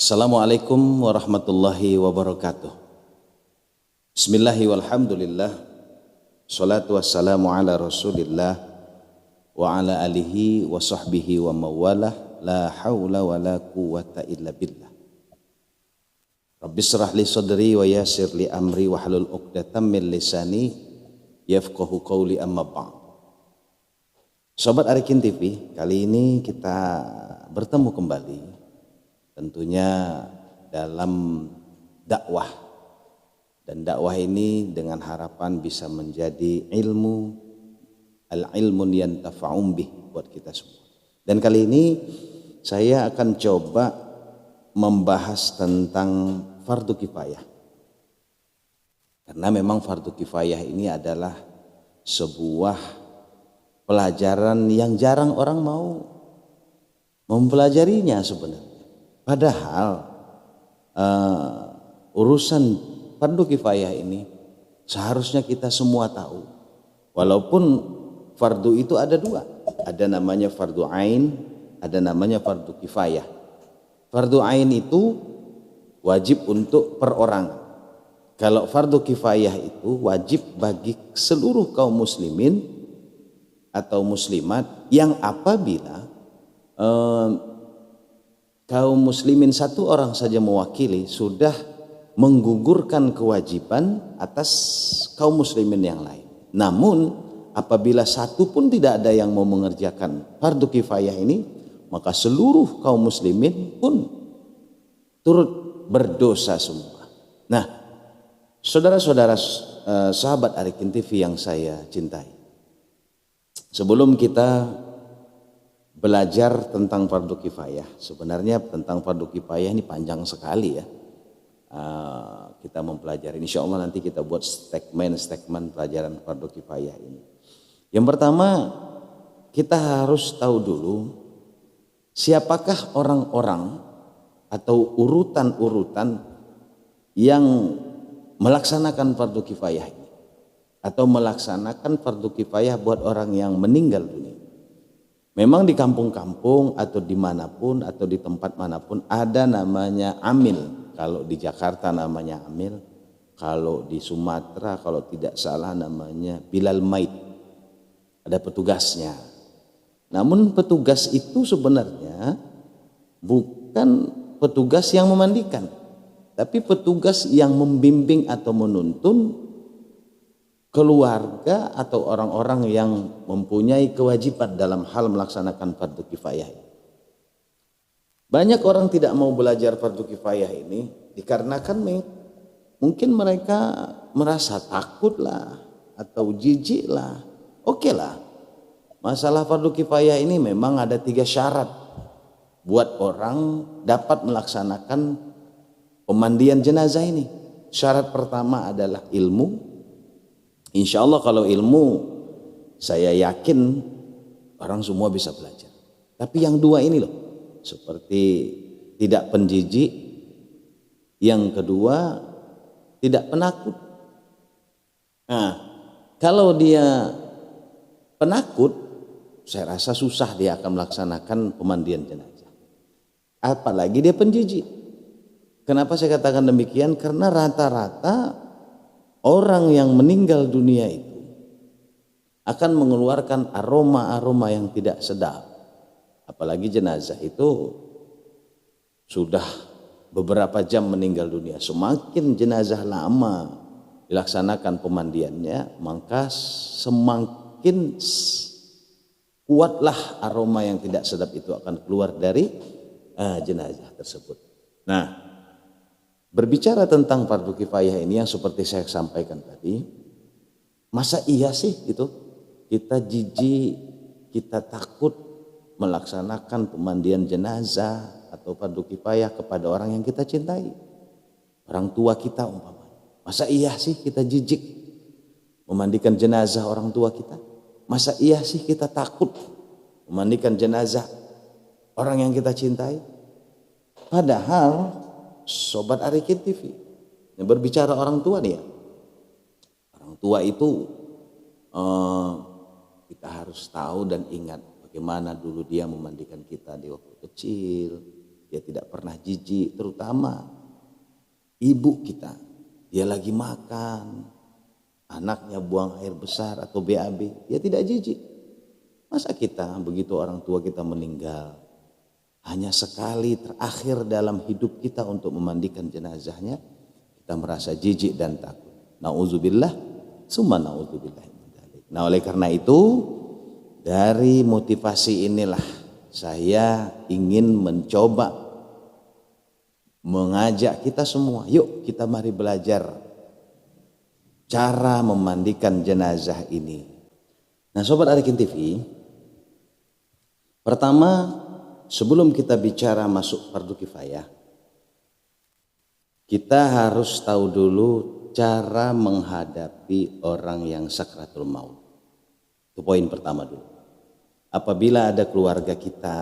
Assalamualaikum warahmatullahi wabarakatuh. Bismillahi walhamdulillah. Salatu wassalamu ala rasulillah wa ala alihi wa sahbihi wa mawalah. La hawla wa la quwata illa billah. Rabbi syrah li sadri wa yasir li amri wa halul uqdatam min lisani yafqahu qawli amma ba'd. Sobat Arikin TV, kali ini kita bertemu kembali tentunya dalam dakwah, dan dakwah ini dengan harapan bisa menjadi ilmu al-ilmun yantafa'um bih buat kita semua. Dan kali ini saya akan coba membahas tentang fardu kifayah, karena memang fardu kifayah ini adalah sebuah pelajaran yang jarang orang mau mempelajarinya sebenarnya. Padahal urusan fardu kifayah ini seharusnya kita semua tahu. Walaupun fardu itu ada dua, ada namanya fardu ain, ada namanya fardu kifayah. Fardu ain itu wajib untuk perorangan. Kalau fardu kifayah itu wajib bagi seluruh kaum muslimin atau muslimat yang apabila kaum muslimin satu orang saja mewakili sudah menggugurkan kewajiban atas kaum muslimin yang lain. Namun apabila satu pun tidak ada yang mau mengerjakan fardu kifayah ini, maka seluruh kaum muslimin pun turut berdosa semua. Nah, saudara-saudara sahabat Arikin TV yang saya cintai, sebelum kita belajar tentang fardu kifayah, sebenarnya tentang fardu kifayah ini panjang sekali ya. Kita mempelajari, insya Allah nanti kita buat statement pelajaran fardu kifayah ini. Yang pertama, kita harus tahu dulu siapakah orang-orang atau urutan-urutan yang melaksanakan fardu kifayah ini, atau melaksanakan fardu kifayah buat orang yang meninggal dunia. Memang di kampung-kampung atau dimanapun atau di tempat manapun ada namanya amil. Kalau di Jakarta namanya amil, kalau di Sumatera kalau tidak salah namanya bilal mait, ada petugasnya. Namun petugas itu sebenarnya bukan petugas yang memandikan, tapi petugas yang membimbing atau menuntun keluarga atau orang-orang yang mempunyai kewajiban dalam hal melaksanakan fardu kifayah. Banyak orang tidak mau belajar fardu kifayah ini dikarenakan mungkin mereka merasa takut lah atau jijik lah. Oke lah, masalah fardu kifayah ini memang ada 3 syarat buat orang dapat melaksanakan pemandian jenazah ini. Syarat pertama adalah ilmu. Insya Allah kalau ilmu, saya yakin orang semua bisa belajar. Tapi yang 2 ini loh, seperti tidak penjijik. Yang kedua, tidak penakut. Nah, kalau dia penakut, saya rasa susah dia akan melaksanakan pemandian jenazah. Apalagi dia penjijik. Kenapa saya katakan demikian? Karena rata-rata orang yang meninggal dunia itu akan mengeluarkan aroma-aroma yang tidak sedap. Apalagi jenazah itu sudah beberapa jam meninggal dunia. Semakin jenazah lama dilaksanakan pemandiannya, maka semakin kuatlah aroma yang tidak sedap itu akan keluar dari jenazah tersebut. Nah, berbicara tentang fardu kifayah ini yang seperti saya sampaikan tadi, masa iya sih gitu kita jijik, kita takut melaksanakan pemandian jenazah atau fardu kifayah kepada orang yang kita cintai, orang tua kita umpamanya. Masa iya sih kita jijik memandikan jenazah orang tua kita? Masa iya sih kita takut memandikan jenazah orang yang kita cintai? Padahal Sobat Arikin TV yang berbicara orang tua nih ya, orang tua itu kita harus tahu dan ingat bagaimana dulu dia memandikan kita di waktu kecil, dia tidak pernah jijik, terutama ibu kita. Dia lagi makan, anaknya buang air besar atau BAB, dia tidak jijik. Masa kita begitu orang tua kita meninggal, hanya sekali terakhir dalam hidup kita untuk memandikan jenazahnya, kita merasa jijik dan takut. Nauzubillah, summa nauzubillah. Nah oleh karena itu, dari motivasi inilah saya ingin mencoba mengajak kita semua, yuk kita mari belajar cara memandikan jenazah ini. Nah Sobat Arifin TV, pertama sebelum kita bicara masuk fardu kifayah, kita harus tahu dulu cara menghadapi orang yang sakratul maut. Itu poin pertama dulu. Apabila ada keluarga kita,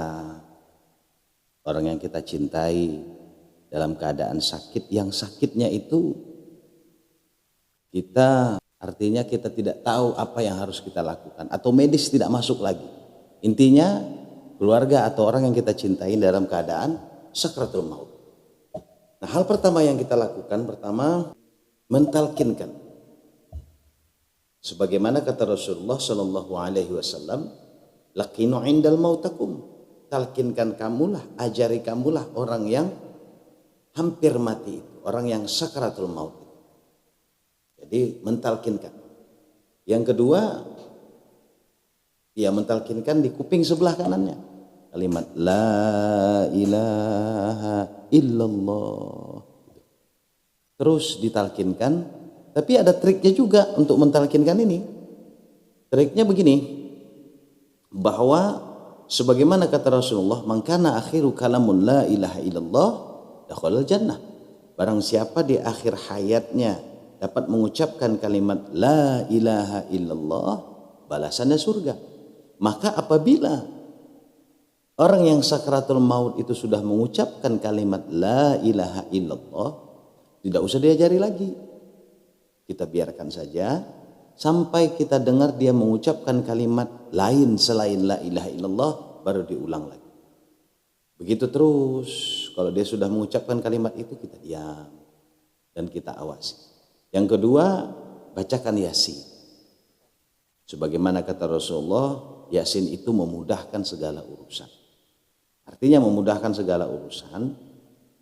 orang yang kita cintai dalam keadaan sakit, yang sakitnya itu kita artinya kita tidak tahu apa yang harus kita lakukan, atau medis tidak masuk lagi. Intinya keluarga atau orang yang kita cintai dalam keadaan sakratul maut. Nah hal pertama yang kita lakukan, pertama mentalkinkan. Sebagaimana kata Rasulullah Shallallahu Alaihi Wasallam, laqinu indal mautakum, talkinkan kamulah, ajari kamulah orang yang hampir mati itu, orang yang sakratul maut itu. Jadi mentalkinkan. Yang kedua, dia mentalkinkan di kuping sebelah kanannya kalimat la ilaha illallah. Terus ditalkinkan, tapi ada triknya juga untuk mentalkinkan ini. Triknya begini, bahwa sebagaimana kata Rasulullah, man kana akhiru kalamun la ilaha illallah dakhalal jannah. Barang siapa di akhir hayatnya dapat mengucapkan kalimat la ilaha illallah, balasannya surga. Maka apabila orang yang sakratul maut itu sudah mengucapkan kalimat la ilaha illallah, tidak usah diajari lagi. Kita biarkan saja sampai kita dengar dia mengucapkan kalimat lain selain la ilaha illallah, baru diulang lagi. Begitu terus, kalau dia sudah mengucapkan kalimat itu kita diam dan kita awasi. Yang kedua, bacakan Yasin. Sebagaimana kata Rasulullah, Yasin itu memudahkan segala urusan. Artinya memudahkan segala urusan.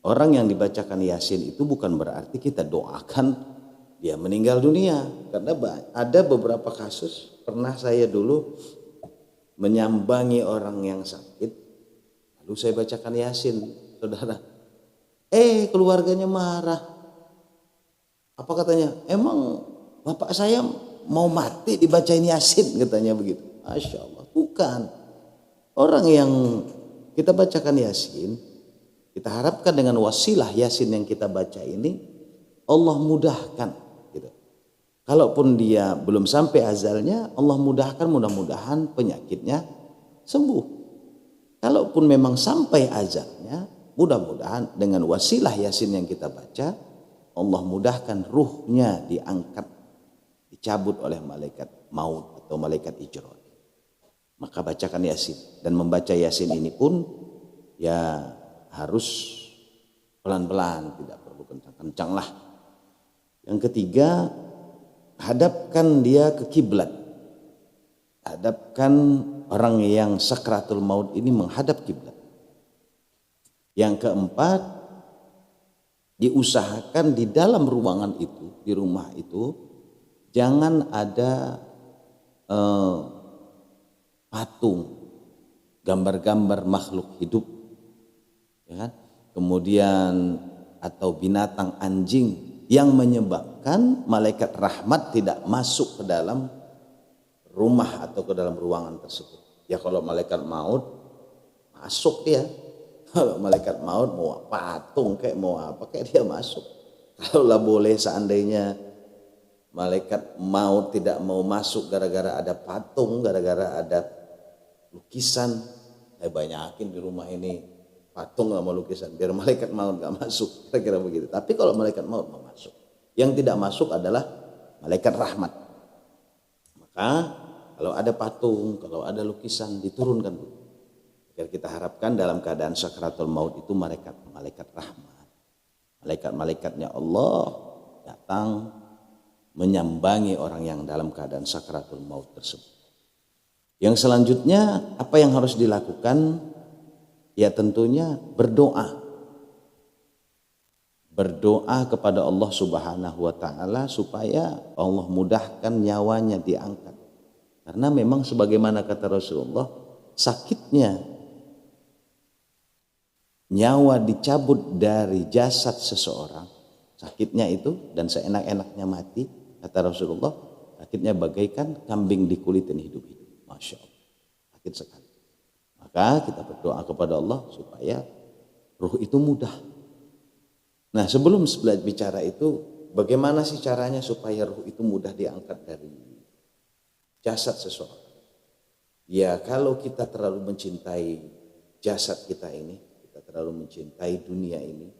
Orang yang dibacakan Yasin itu bukan berarti kita doakan dia meninggal dunia. Karena ada beberapa kasus, pernah saya dulu menyambangi orang yang sakit, lalu saya bacakan Yasin, saudara. Keluarganya marah. Apa katanya? Emang bapak saya mau mati dibacain Yasin, katanya begitu. Masya Allah. Bukan. Orang yang kita bacakan Yasin, kita harapkan dengan wasilah Yasin yang kita baca ini, Allah mudahkan. Gitu. Kalaupun dia belum sampai ajalnya, Allah mudahkan, mudah-mudahan penyakitnya sembuh. Kalaupun memang sampai ajalnya, mudah-mudahan dengan wasilah Yasin yang kita baca, Allah mudahkan ruhnya diangkat, dicabut oleh malaikat maut atau malaikat ijrah. Maka bacakan Yasin. Dan membaca Yasin ini pun ya harus pelan-pelan, tidak perlu kencang-kencang lah. Yang ketiga, hadapkan dia ke kiblat. Hadapkan orang yang sakratul maut ini menghadap kiblat. Yang keempat, diusahakan di dalam ruangan itu, di rumah itu, jangan ada patung, gambar-gambar makhluk hidup, ya kan? Kemudian atau binatang, anjing, yang menyebabkan malaikat rahmat tidak masuk ke dalam rumah atau ke dalam ruangan tersebut. Ya kalau malaikat maut masuk dia. Kalau malaikat maut mau patung kayak mau apa kayak dia masuk. Kalau lah boleh seandainya malaikat maut tidak mau masuk gara-gara ada patung, gara-gara ada lukisan, saya banyakin di rumah ini patung sama lukisan biar malaikat maut gak masuk, kira-kira begitu. Tapi kalau malaikat maut mau masuk, yang tidak masuk adalah malaikat rahmat. Maka kalau ada patung, kalau ada lukisan, diturunkan dulu. Biar kita harapkan dalam keadaan sakratul maut itu malaikat rahmat, malaikat-malaikatnya Allah datang menyambangi orang yang dalam keadaan sakratul maut tersebut. Yang selanjutnya apa yang harus dilakukan? Ya tentunya berdoa. Berdoa kepada Allah Subhanahu wa taala supaya Allah mudahkan nyawanya diangkat. Karena memang sebagaimana kata Rasulullah, sakitnya nyawa dicabut dari jasad seseorang, sakitnya itu dan seenak-enaknya mati, kata Rasulullah, sakitnya bagaikan kambing dikulitin hidup-hidup. Masya Allah, sakit sekali. Maka kita berdoa kepada Allah supaya ruh itu mudah. Nah sebelum bicara itu, bagaimana sih caranya supaya ruh itu mudah diangkat dari jasad seseorang? Ya kalau kita terlalu mencintai jasad kita ini, kita terlalu mencintai dunia ini,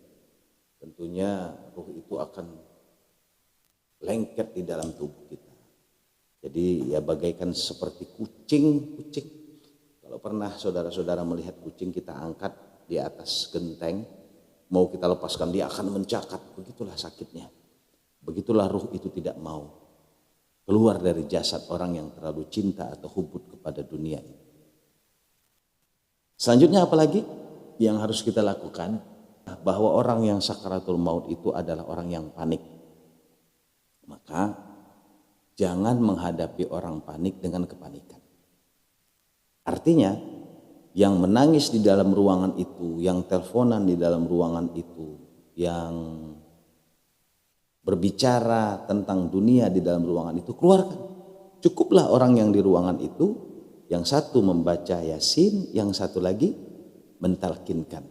tentunya ruh itu akan lengket di dalam tubuh kita. Jadi ya bagaikan seperti kucing. Kalau pernah saudara-saudara melihat kucing kita angkat di atas genteng, mau kita lepaskan dia akan mencakap, begitulah sakitnya. Begitulah ruh itu tidak mau keluar dari jasad orang yang terlalu cinta atau hubut kepada dunia ini. Selanjutnya apalagi yang harus kita lakukan? Bahwa orang yang sakaratul maut itu adalah orang yang panik. Maka jangan menghadapi orang panik dengan kepanikan. Artinya yang menangis di dalam ruangan itu, yang teleponan di dalam ruangan itu, yang berbicara tentang dunia di dalam ruangan itu, keluarkan. Cukuplah orang yang di ruangan itu, yang satu membaca Yasin, yang satu lagi mentalkinkan.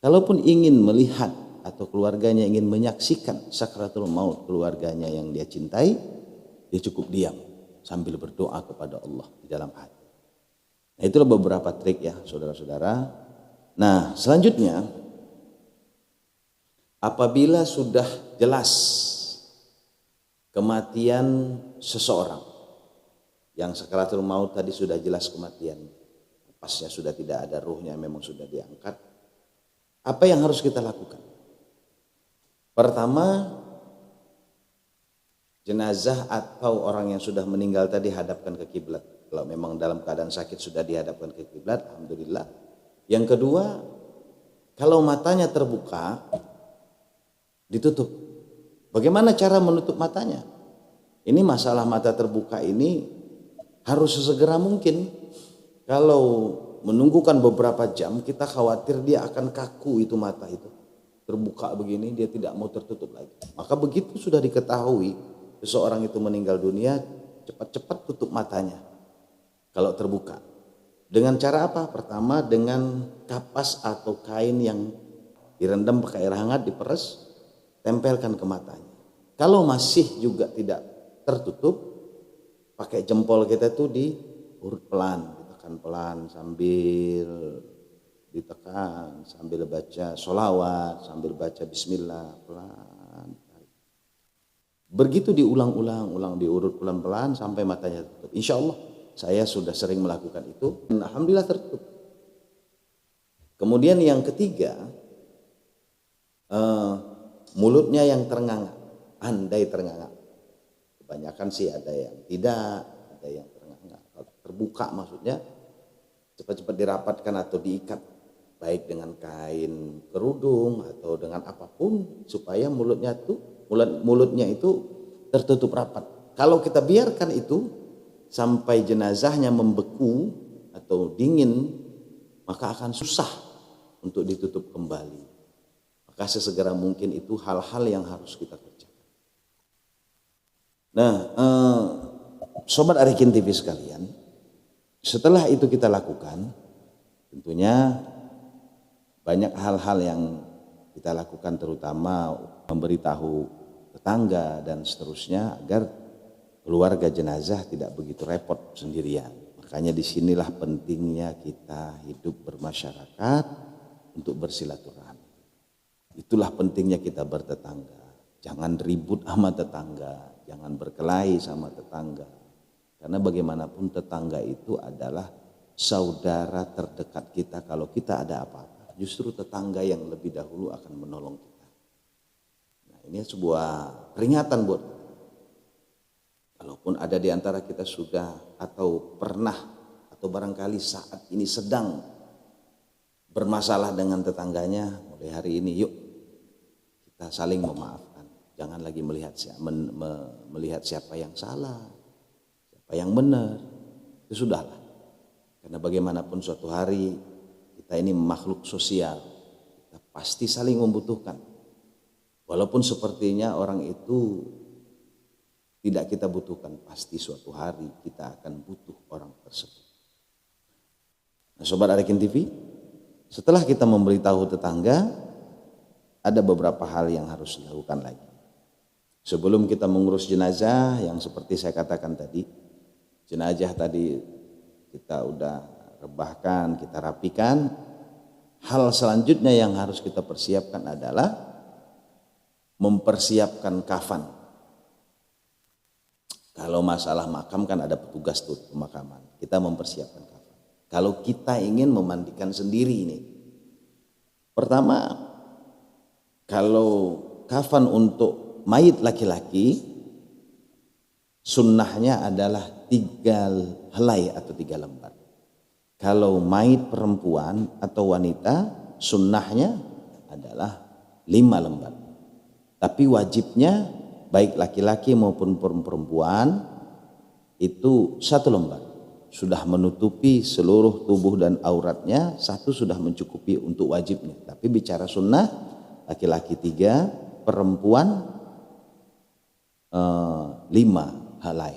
Kalaupun ingin melihat atau keluarganya ingin menyaksikan sakratul maut keluarganya yang dia cintai, dia cukup diam sambil berdoa kepada Allah di dalam hati. Nah itulah beberapa trik ya saudara-saudara. Nah selanjutnya, apabila sudah jelas kematian seseorang, yang sakaratul maut tadi sudah jelas kematian, pasnya sudah tidak ada, ruhnya memang sudah diangkat, apa yang harus kita lakukan? Pertama, jenazah atau orang yang sudah meninggal tadi hadapkan ke kiblat. Kalau memang dalam keadaan sakit sudah dihadapkan ke kiblat, alhamdulillah. Yang kedua, kalau matanya terbuka, ditutup. Bagaimana cara menutup matanya? Ini masalah mata terbuka ini harus sesegera mungkin. Kalau menunggukan beberapa jam, kita khawatir dia akan kaku itu mata itu. Terbuka begini, dia tidak mau tertutup lagi. Maka begitu sudah diketahui seseorang itu meninggal dunia, cepat-cepat tutup matanya. Kalau terbuka. Dengan cara apa? Pertama dengan kapas atau kain yang direndam pakai air hangat, diperes, tempelkan ke matanya. Kalau masih juga tidak tertutup, pakai jempol kita tuh diurut pelan, ditekan pelan sambil ditekan, sambil baca sholawat, sambil baca bismillah pelan. Begitu diulang-ulang, diurut pelan-pelan sampai matanya tutup. Insya Allah saya sudah sering melakukan itu dan alhamdulillah tertutup. Kemudian yang ketiga, mulutnya yang terenganga, andai terenganga. Kebanyakan sih ada yang tidak, ada yang terenganga. Kalau terbuka maksudnya cepat-cepat dirapatkan atau diikat, baik dengan kain kerudung atau dengan apapun supaya mulutnya itu tertutup rapat. Kalau kita biarkan itu sampai jenazahnya membeku atau dingin, maka akan susah untuk ditutup kembali. Maka sesegera mungkin itu hal-hal yang harus kita kerjakan. Nah, Sobat Arikin TV sekalian, setelah itu kita lakukan, tentunya banyak hal-hal yang kita lakukan, terutama memberitahu tetangga dan seterusnya agar keluarga jenazah tidak begitu repot sendirian. Makanya disinilah pentingnya kita hidup bermasyarakat untuk bersilaturahmi. Itulah pentingnya kita bertetangga. Jangan ribut sama tetangga, jangan berkelahi sama tetangga. Karena bagaimanapun tetangga itu adalah saudara terdekat kita kalau kita ada apa-apa. Justru tetangga yang lebih dahulu akan menolong kita. Nah, ini sebuah peringatan buat kita. Kalaupun ada di antara kita sudah atau pernah atau barangkali saat ini sedang bermasalah dengan tetangganya, mulai hari ini yuk kita saling memaafkan. Jangan lagi melihat siapa yang salah, siapa yang benar. Itu sudahlah. Karena bagaimanapun suatu hari kita ini makhluk sosial, kita pasti saling membutuhkan. Walaupun sepertinya orang itu tidak kita butuhkan, pasti suatu hari kita akan butuh orang tersebut. Nah, Sobat Arifin TV, setelah kita memberitahu tetangga, ada beberapa hal yang harus dilakukan lagi. Sebelum kita mengurus jenazah, yang seperti saya katakan tadi, jenazah tadi kita udah rebahkan, kita rapikan. Hal selanjutnya yang harus kita persiapkan adalah mempersiapkan kafan. Kalau masalah makam kan ada petugas tuh pemakaman, kita mempersiapkan kafan. Kalau kita ingin memandikan sendiri ini, pertama, kalau kafan untuk mayit laki-laki, sunnahnya adalah 3 helai atau 3 lembar. Kalau mayit perempuan atau wanita, sunnahnya adalah 5 lembar. Tapi wajibnya baik laki-laki maupun perempuan itu 1 lembar. Sudah menutupi seluruh tubuh dan auratnya, 1 sudah mencukupi untuk wajibnya. Tapi bicara sunnah, laki-laki 3, perempuan 5 helai.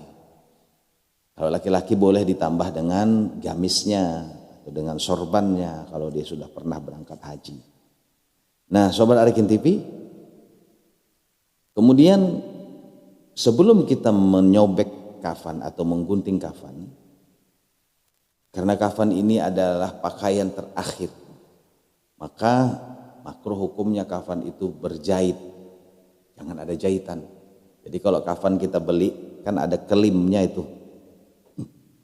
Kalau laki-laki boleh ditambah dengan gamisnya atau dengan sorbannya kalau dia sudah pernah berangkat haji. Nah, Sobat Arifin TV, kemudian sebelum kita menyobek kafan atau menggunting kafan, karena kafan ini adalah pakaian terakhir, maka makruh hukumnya kafan itu berjahit, jangan ada jahitan. Jadi kalau kafan kita beli kan ada kelimnya itu,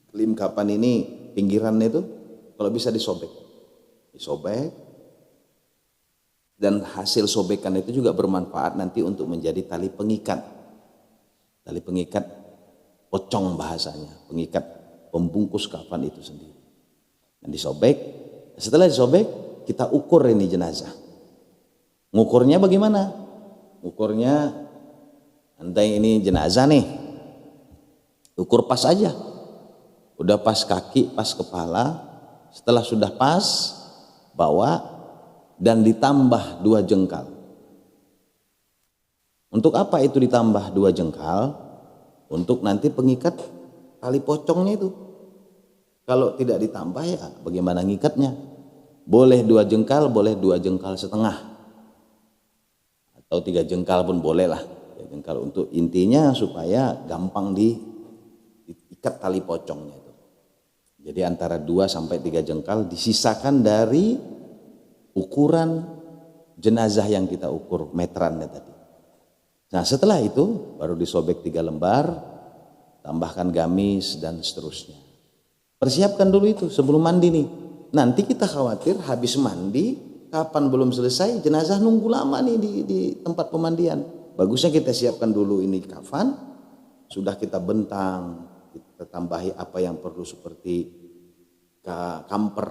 kelim kafan ini pinggirannya itu kalau bisa disobek, dan hasil sobekan itu juga bermanfaat nanti untuk menjadi tali pengikat pocong bahasanya, pengikat pembungkus kafan itu sendiri. Dan disobek, setelah disobek kita ukur ini jenazah. Ngukurnya bagaimana? Ngukurnya, andai ini jenazah nih, ukur pas aja. Udah pas kaki, pas kepala. Setelah sudah pas, bawa dan ditambah 2 jengkal. Untuk apa itu ditambah 2 jengkal? Untuk nanti pengikat tali pocongnya itu. Kalau tidak ditambah ya bagaimana ngikatnya? Boleh 2 jengkal, boleh 2 jengkal setengah. Atau 3 jengkal pun boleh lah. 3 jengkal untuk intinya supaya gampang diikat tali pocongnya itu. Jadi antara 2 sampai 3 jengkal disisakan dari ukuran jenazah yang kita ukur meterannya tadi. Nah, setelah itu baru disobek 3 lembar, tambahkan gamis dan seterusnya. Persiapkan dulu itu sebelum mandi nih. Nanti kita khawatir habis mandi, kapan belum selesai, jenazah nunggu lama nih di tempat pemandian. Bagusnya kita siapkan dulu ini kafan, sudah kita bentang, kita tambahi apa yang perlu seperti kamper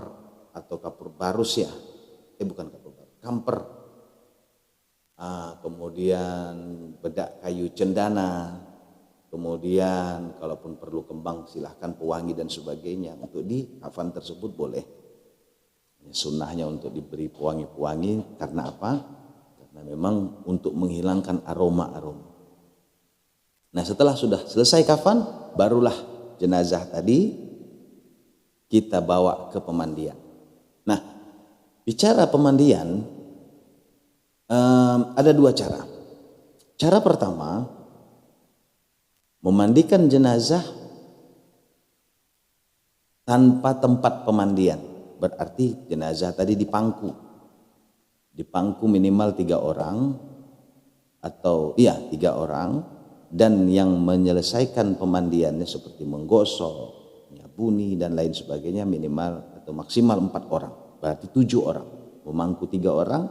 atau kapur barus ya. Bukan kapur barus, kamper. Kemudian bedak kayu cendana. Kemudian kalaupun perlu kembang silahkan pewangi dan sebagainya. Untuk di kafan tersebut boleh. Sunnahnya untuk diberi pewangi-pewangi karena apa? Karena memang untuk menghilangkan aroma-aroma. Nah, setelah sudah selesai kafan, barulah jenazah tadi kita bawa ke pemandian. Nah, bicara pemandian ada 2 cara. Cara pertama, memandikan jenazah tanpa tempat pemandian. Berarti jenazah tadi dipangku. Dipangku minimal 3 orang atau 3 orang, dan yang menyelesaikan pemandiannya seperti menggosok, menyabuni dan lain sebagainya minimal atau maksimal 4 orang. Berarti 7 orang. Memangku 3 orang,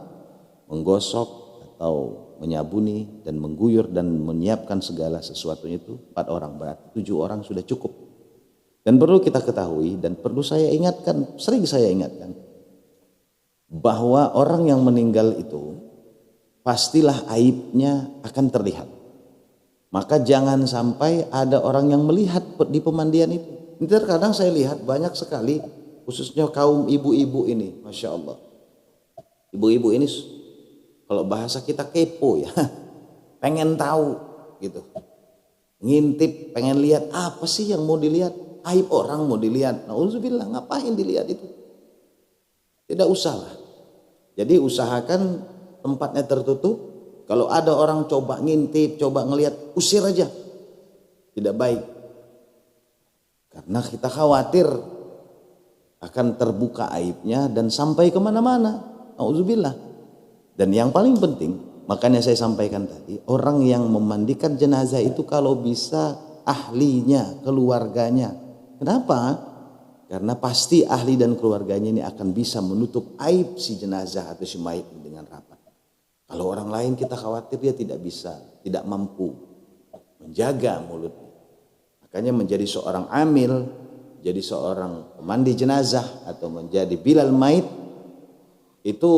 menggosok atau menyabuni dan mengguyur dan menyiapkan segala sesuatunya itu 4 orang. Berarti 7 orang sudah cukup. Dan perlu kita ketahui dan perlu saya ingatkan, sering saya ingatkan, bahwa orang yang meninggal itu pastilah aibnya akan terlihat. Maka jangan sampai ada orang yang melihat di pemandian itu. Terkadang saya lihat banyak sekali, khususnya kaum ibu-ibu ini, Masya Allah. Ibu-ibu ini kalau bahasa kita kepo ya, pengen tahu gitu. Ngintip, pengen lihat apa sih yang mau dilihat. Aib orang mau dilihat. Nauzubillah, ngapain dilihat itu? Tidak usah lah. Jadi usahakan tempatnya tertutup. Kalau ada orang coba ngintip, coba ngelihat, usir aja. Tidak baik. Karena kita khawatir akan terbuka aibnya dan sampai kemana-mana. Nauzubillah. Dan yang paling penting, makanya saya sampaikan tadi, orang yang memandikan jenazah itu kalau bisa ahlinya, keluarganya. Kenapa? Karena pasti ahli dan keluarganya ini akan bisa menutup aib si jenazah atau si mayit dengan rapat. Kalau orang lain kita khawatir dia tidak bisa, tidak mampu menjaga mulutnya. Makanya menjadi seorang amil, jadi seorang pemandi jenazah atau menjadi bilal mayit, itu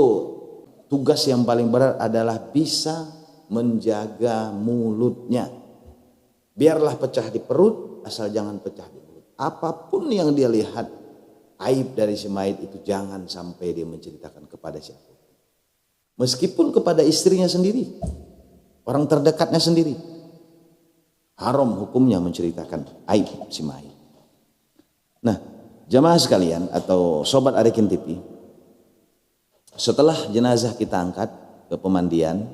tugas yang paling berat adalah bisa menjaga mulutnya. Biarlah pecah di perut, asal jangan pecah di mulut. Apapun yang dia lihat aib dari si mayit itu jangan sampai dia menceritakan kepada siapa. Meskipun kepada istrinya sendiri, orang terdekatnya sendiri, haram hukumnya menceritakan aib si mayit. Nah, jamaah sekalian atau sobat Arifin TV, setelah jenazah kita angkat ke pemandian,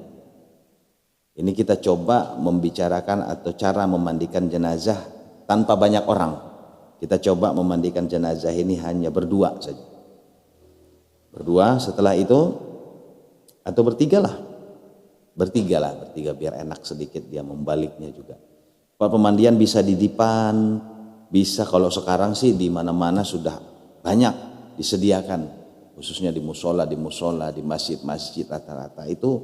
ini kita coba membicarakan atau cara memandikan jenazah tanpa banyak orang. Kita coba memandikan jenazah ini hanya berdua saja. Berdua, setelah itu atau bertiga biar enak sedikit dia membaliknya juga. Pemandian bisa di dipan, bisa kalau sekarang sih di mana-mana sudah banyak disediakan, khususnya di musola, di masjid-masjid rata-rata itu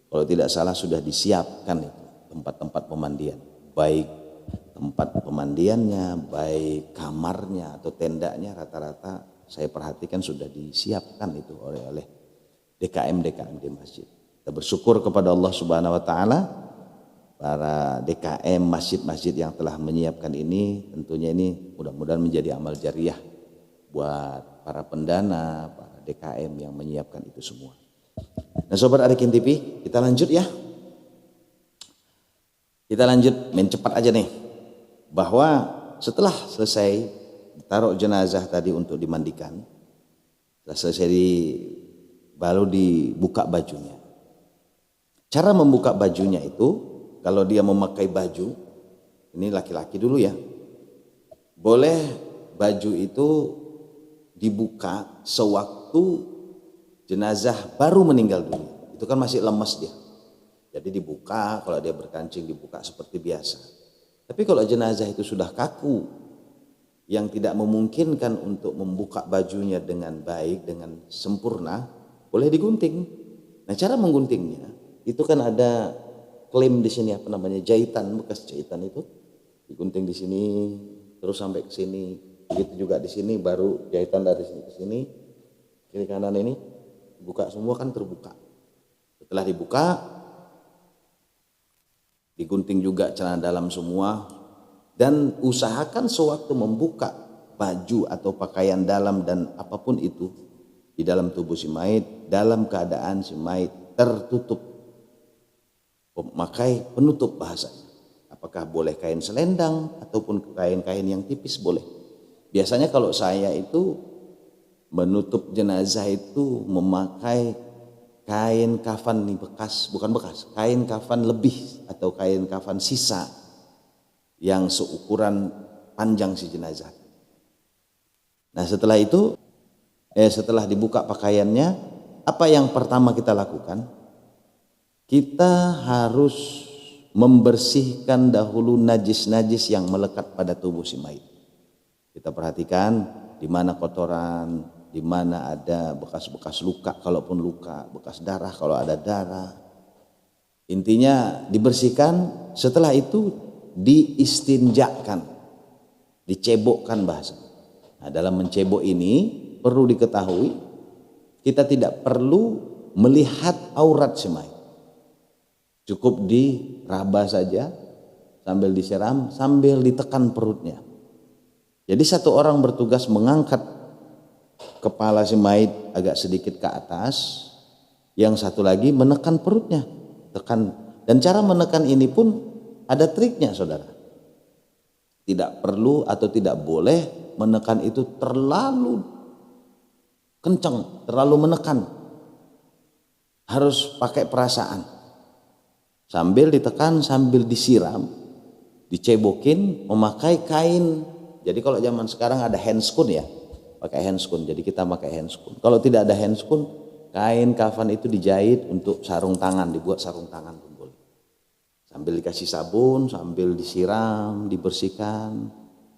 kalau tidak salah sudah disiapkan itu tempat-tempat pemandian, baik tempat pemandiannya, baik kamarnya atau tendanya rata-rata saya perhatikan sudah disiapkan itu oleh DKM di masjid. Kita bersyukur kepada Allah Subhanahu wa taala, para DKM masjid-masjid yang telah menyiapkan ini, tentunya ini mudah-mudahan menjadi amal jariah buat para pendana, para DKM yang menyiapkan itu semua. Nah sobat Arifin TV, kita lanjut ya. Kita lanjut, main cepat aja nih. Bahwa setelah selesai taruh jenazah tadi untuk dimandikan, setelah selesai baru dibuka bajunya. Cara membuka bajunya itu, kalau dia memakai baju, ini laki-laki dulu ya, boleh baju itu dibuka sewaktu jenazah baru meninggal dunia. Itu kan masih lemas dia. Jadi dibuka, kalau dia berkancing dibuka seperti biasa. Tapi kalau jenazah itu sudah kaku, yang tidak memungkinkan untuk membuka bajunya dengan baik, dengan sempurna, boleh digunting. Nah cara mengguntingnya, itu kan ada klaim di sini apa namanya, jahitan, bekas jahitan itu. Digunting di sini, terus sampai ke sini. Begitu juga di sini, baru jahitan dari sini ke sini. Kiri kanan ini, dibuka semua kan terbuka. Setelah dibuka, digunting juga celana dalam semua, dan usahakan sewaktu membuka baju atau pakaian dalam dan apapun itu di dalam tubuh si mayit dalam keadaan si mayit tertutup, memakai penutup bahasanya. Apakah boleh kain selendang ataupun kain-kain yang tipis boleh. Biasanya kalau saya itu menutup jenazah itu memakai kain kafan nih kain kafan lebih atau kain kafan sisa yang seukuran panjang si jenazah. Nah setelah itu, setelah dibuka pakaiannya, apa yang pertama kita lakukan? Kita harus membersihkan dahulu najis-najis yang melekat pada tubuh si mayit. Kita perhatikan di mana kotoran, di mana ada bekas-bekas luka, kalaupun luka, bekas darah kalau ada darah. Intinya dibersihkan, setelah itu diistinjakan, dicebokkan bahasa. Nah, dalam mencebok ini perlu diketahui kita tidak perlu melihat aurat si mayit. Cukup diraba saja sambil disiram, sambil ditekan perutnya. Jadi satu orang bertugas mengangkat kepala si mayit agak sedikit ke atas, yang satu lagi menekan perutnya, tekan. Dan cara menekan ini pun ada triknya, saudara. Tidak perlu atau tidak boleh menekan itu terlalu kencang, terlalu menekan. Harus pakai perasaan. Sambil ditekan, sambil disiram, dicebokin, memakai kain. Jadi kalau zaman sekarang ada handscoon ya, pakai handscoon. Jadi kita pakai handscoon. Kalau tidak ada handscoon, kain kafan itu dijahit untuk sarung tangan, dibuat sarung tangan pun boleh. Sambil dikasih sabun, sambil disiram, dibersihkan,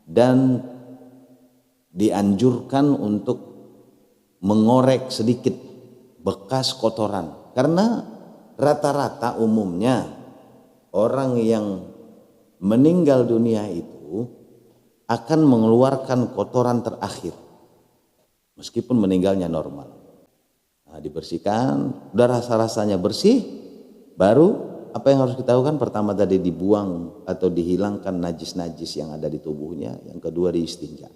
dan dianjurkan untuk mengorek sedikit bekas kotoran. Karena rata-rata umumnya orang yang meninggal dunia itu akan mengeluarkan kotoran terakhir meskipun meninggalnya normal. Nah, dibersihkan, udah rasa-rasanya bersih, baru apa yang harus kita lakukan? Pertama tadi dibuang atau dihilangkan najis-najis yang ada di tubuhnya, yang kedua diistinja.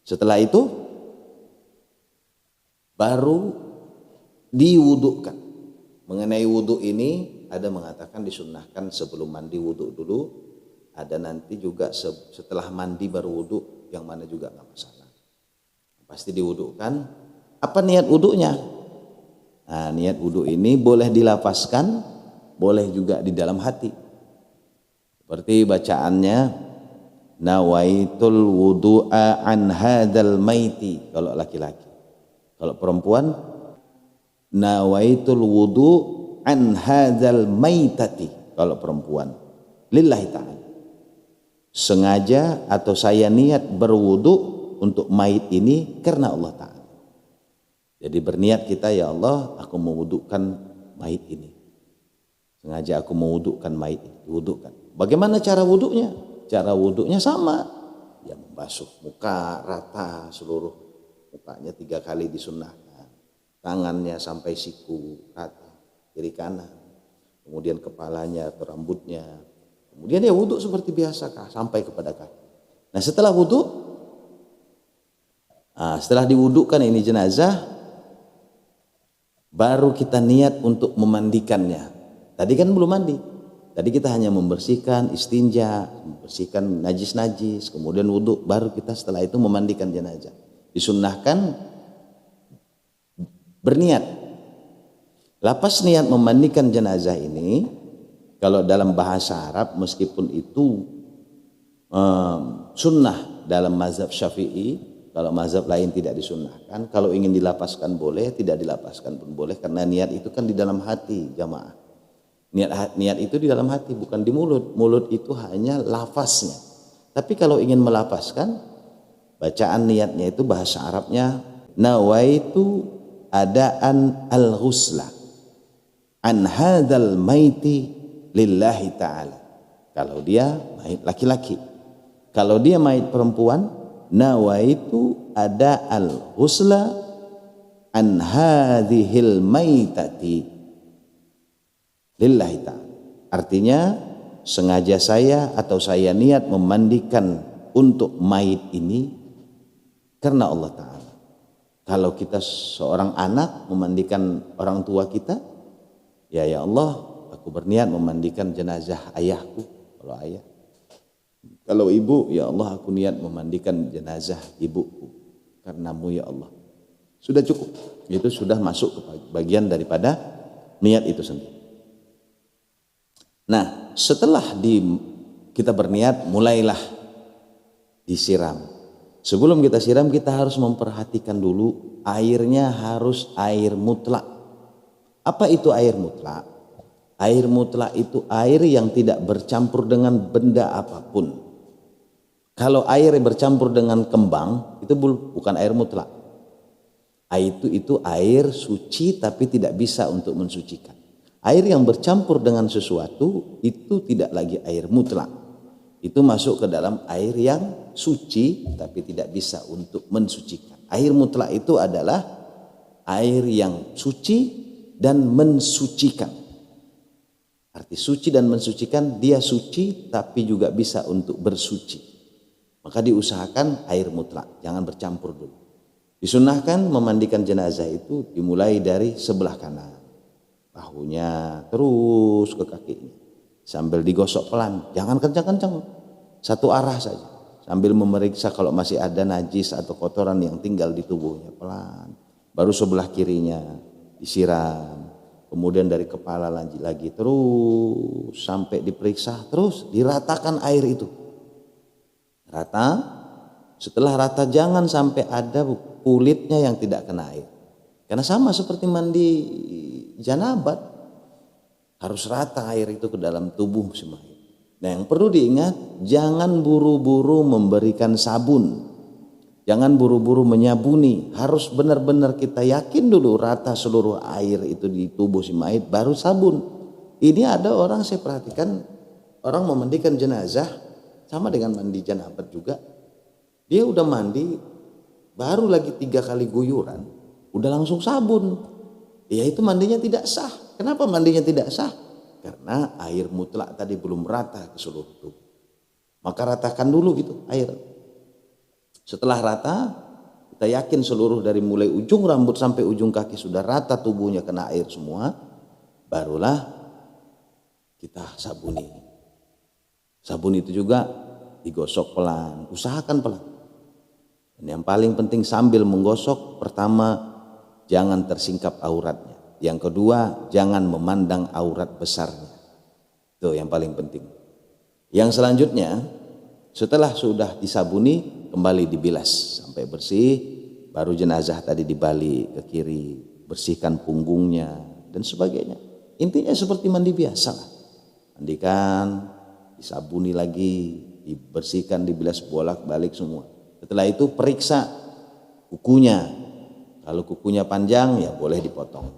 Setelah itu baru diwudukkan. Mengenai wudhu ini ada mengatakan disunnahkan sebelum mandi wudhu dulu, ada nanti juga setelah mandi baru wudhu, yang mana juga nggak masalah. Pasti diwudhukan. Apa niat wudhunya? Nah, niat wudhu ini boleh dilafazkan, boleh juga di dalam hati. Seperti bacaannya, nawaitul wudu'a an hadzal maiti kalau laki-laki. Kalau perempuan, nawaitul wudu an hadzal maitati kalau perempuan. Lillahi ta'ala. Sengaja atau saya niat berwudu untuk mayit ini karena Allah Ta'ala. Jadi berniat kita, ya Allah, aku mewudukan mayit ini. Sengaja aku mewudukan mayit ini, diwudukan. Bagaimana cara wudunya? Cara wudunya sama. Ya, membasuh muka rata, seluruh mukanya 3 kali disunnahkan. Tangannya sampai siku rata, kiri kanan. Kemudian kepalanya atau rambutnya. Kemudian ya wudhu seperti biasa sampai kepada kaki. Nah, setelah wudhu, setelah diwudhukan ini jenazah, baru kita niat untuk memandikannya. Tadi kan belum mandi. Tadi kita hanya membersihkan, istinja, membersihkan najis-najis, kemudian wudhu, baru kita setelah itu memandikan jenazah. Disunnahkan berniat. Lapas niat memandikan jenazah ini, kalau dalam bahasa Arab meskipun itu sunnah dalam mazhab Syafi'i, kalau mazhab lain tidak disunnahkan. Kalau ingin dilapaskan boleh, tidak dilapaskan pun boleh, karena niat itu kan di dalam hati, jamaah. Niat itu di dalam hati, bukan di mulut. Mulut itu hanya lafaznya. Tapi kalau ingin melapaskan, bacaan niatnya itu bahasa Arabnya nawaitu adaan al-ghusla an hadzal maiti lillahi ta'ala. Kalau dia mayit laki-laki. Kalau dia mayit perempuan, nawaitu ada al-ghusla an hadhil maitati lillahi ta'ala. Artinya sengaja saya atau saya niat memandikan untuk mayit ini karena Allah Ta'ala. Kalau kita seorang anak memandikan orang tua kita, ya Allah, aku berniat memandikan jenazah ayahku, kalau ayah. Kalau ibu, ya Allah, aku niat memandikan jenazah ibuku karenamu ya Allah. Sudah cukup. Itu sudah masuk ke bagian daripada niat itu sendiri. Nah, setelah kita berniat, mulailah disiram. Sebelum kita siram, kita harus memperhatikan dulu airnya harus air mutlak. Apa itu air mutlak? Air mutlak itu air yang tidak bercampur dengan benda apapun. Kalau air yang bercampur dengan kembang itu bukan air mutlak. Itu air suci tapi tidak bisa untuk mensucikan. Air yang bercampur dengan sesuatu itu tidak lagi air mutlak. Itu masuk ke dalam air yang suci tapi tidak bisa untuk mensucikan. Air mutlak itu adalah air yang suci dan mensucikan. Arti suci dan mensucikan, dia suci tapi juga bisa untuk bersuci. Maka diusahakan air mutlak, jangan bercampur dulu. Disunahkan memandikan jenazah itu dimulai dari sebelah kanan, bahunya terus ke kakinya, sambil digosok pelan, jangan kencang-kencang, satu arah saja, sambil memeriksa kalau masih ada najis atau kotoran yang tinggal di tubuhnya, pelan. Baru sebelah kirinya disiram, kemudian dari kepala lagi terus sampai diperiksa, terus diratakan air itu. Rata, setelah rata jangan sampai ada kulitnya yang tidak kena air. Karena sama seperti mandi janabat, harus rata air itu ke dalam tubuh si mayit. Nah, yang perlu diingat, jangan buru-buru memberikan sabun. Jangan buru-buru menyabuni, harus benar-benar kita yakin dulu rata seluruh air itu di tubuh si mayit baru sabun. Ini ada orang saya perhatikan, orang memandikan jenazah sama dengan mandi janabat juga. Dia udah mandi baru lagi 3 kali guyuran udah langsung sabun. Ya itu mandinya tidak sah. Kenapa mandinya tidak sah? Karena air mutlak tadi belum rata ke seluruh tubuh. Maka ratakan dulu gitu air. Setelah rata, kita yakin seluruh dari mulai ujung rambut sampai ujung kaki sudah rata tubuhnya kena air semua, barulah kita sabuni. Sabun itu juga digosok pelan, usahakan pelan. Dan yang paling penting sambil menggosok, pertama jangan tersingkap auratnya. Yang kedua jangan memandang aurat besarnya. Itu yang paling penting. Yang selanjutnya setelah sudah disabuni kembali dibilas sampai bersih, baru jenazah tadi dibalik ke kiri, bersihkan punggungnya dan sebagainya. Intinya seperti mandi biasa lah. Mandikan, disabuni lagi, dibersihkan, dibilas bolak-balik semua. Setelah itu periksa kukunya. Kalau kukunya panjang ya boleh dipotong.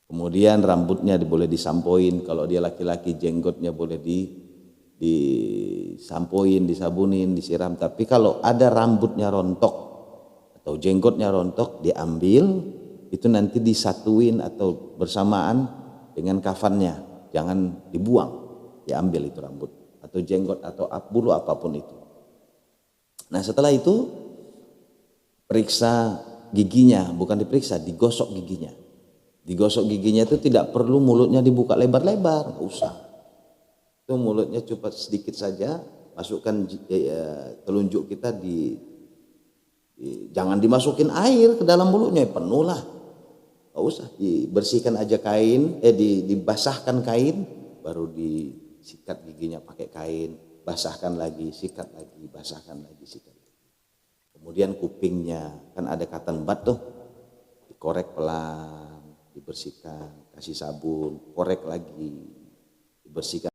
Kemudian rambutnya boleh disampoin. Kalau dia laki-laki jenggotnya boleh disampoin, disabunin, disiram. Tapi kalau ada rambutnya rontok atau jenggotnya rontok, diambil, itu nanti disatuin atau bersamaan dengan kafannya. Jangan dibuang, diambil itu rambut atau jenggot atau bulu apapun itu. Nah setelah itu periksa giginya, bukan diperiksa, digosok giginya. Digosok giginya itu tidak perlu mulutnya dibuka lebar-lebar, nggak usah. Itu mulutnya cuma sedikit saja, masukkan telunjuk kita jangan dimasukin air ke dalam mulutnya, penuh lah. Nggak usah, dibersihkan aja kain, dibasahkan kain, baru disikat giginya pakai kain, basahkan lagi, sikat lagi, basahkan lagi, sikat lagi. Kemudian kupingnya, kan ada cotton bud tuh, dikorek pelan, dibersihkan, kasih sabun, korek lagi, dibersihkan.